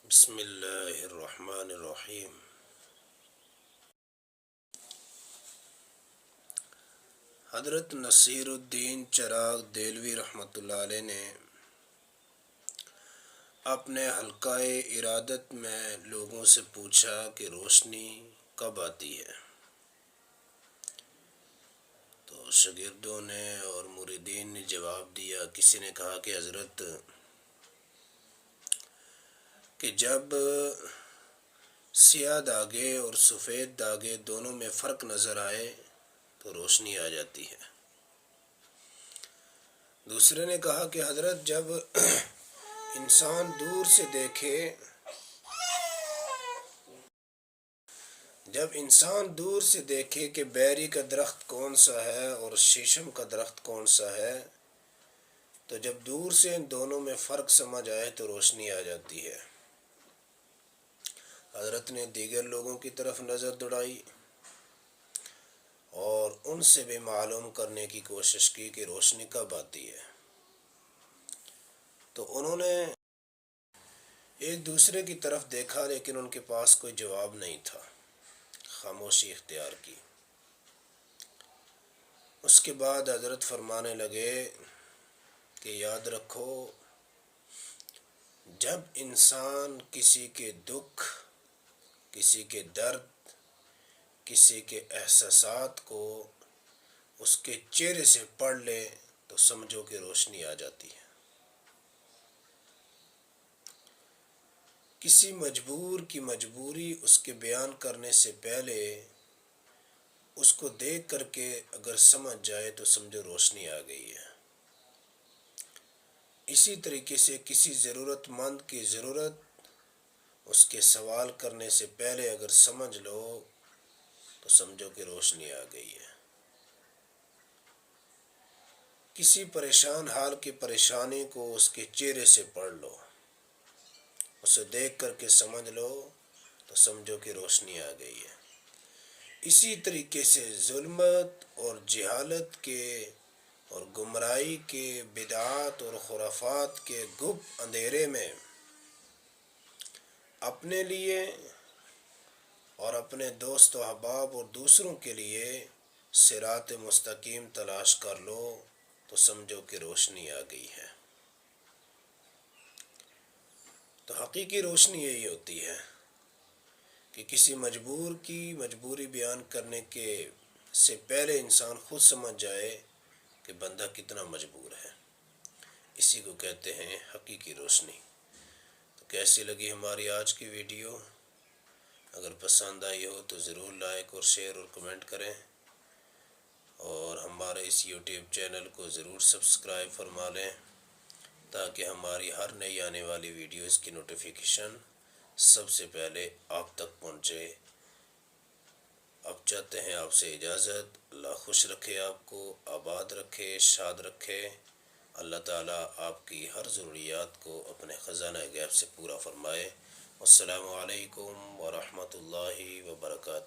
بسم اللہ الرحمن الرحیم۔ حضرت نصیر الدین چراغ دہلوی رحمۃ اللہ علیہ نے اپنے حلقہ ارادت میں لوگوں سے پوچھا کہ روشنی کب آتی ہے؟ تو شاگردوں نے اور مریدین نے جواب دیا۔ کسی نے کہا کہ حضرت کہ جب سیاہ دھاگے اور سفید دھاگے دونوں میں فرق نظر آئے تو روشنی آ جاتی ہے۔ دوسرے نے کہا کہ حضرت جب انسان دور سے دیکھے کہ بیری کا درخت کون سا ہے اور شیشم کا درخت کون سا ہے، تو جب دور سے ان دونوں میں فرق سمجھ آئے تو روشنی آ جاتی ہے۔ حضرت نے دیگر لوگوں کی طرف نظر دوڑائی اور ان سے بھی معلوم کرنے کی کوشش کی کہ روشنی کب آتی ہے، تو انہوں نے ایک دوسرے کی طرف دیکھا لیکن ان کے پاس کوئی جواب نہیں تھا، خاموشی اختیار کی۔ اس کے بعد حضرت فرمانے لگے کہ یاد رکھو، جب انسان کسی کے دکھ، کسی کے درد، کسی کے احساسات کو اس کے چہرے سے پڑھ لے تو سمجھو کہ روشنی آ جاتی ہے۔ کسی مجبور کی مجبوری اس کے بیان کرنے سے پہلے اس کو دیکھ کر کے اگر سمجھ جائے تو سمجھو روشنی آ گئی ہے۔ اسی طریقے سے کسی ضرورت مند کی ضرورت اس کے سوال کرنے سے پہلے اگر سمجھ لو تو سمجھو کہ روشنی آ گئی ہے۔ کسی پریشان حال کی پریشانی کو اس کے چہرے سے پڑھ لو، اسے دیکھ کر کے سمجھ لو تو سمجھو کہ روشنی آ گئی ہے۔ اسی طریقے سے ظلمت اور جہالت کے اور گمراہی کے، بدعات اور خرافات کے گپ اندھیرے میں اپنے لیے اور اپنے دوست و احباب اور دوسروں کے لیے صراط مستقیم تلاش کر لو تو سمجھو کہ روشنی آ گئی ہے۔ تو حقیقی روشنی یہی ہوتی ہے کہ کسی مجبور کی مجبوری بیان کرنے کے سے پہلے انسان خود سمجھ جائے کہ بندہ کتنا مجبور ہے۔ اسی کو کہتے ہیں حقیقی روشنی۔ تو کیسی لگی ہماری آج کی ویڈیو؟ اگر پسند آئی ہو تو ضرور لائک اور شیئر اور کمنٹ کریں، اور ہمارے اس یوٹیوب چینل کو ضرور سبسکرائب فرما لیں تاکہ ہماری ہر نئی آنے والی ویڈیوز کی نوٹیفیکیشن سب سے پہلے آپ تک پہنچے۔ اب چاہتے ہیں آپ سے اجازت۔ اللہ خوش رکھے، آپ کو آباد رکھے، شاد رکھے۔ اللہ تعالیٰ آپ کی ہر ضروریات کو اپنے خزانہ غیب سے پورا فرمائے۔ السلام علیکم ورحمۃ اللہ وبرکاتہ۔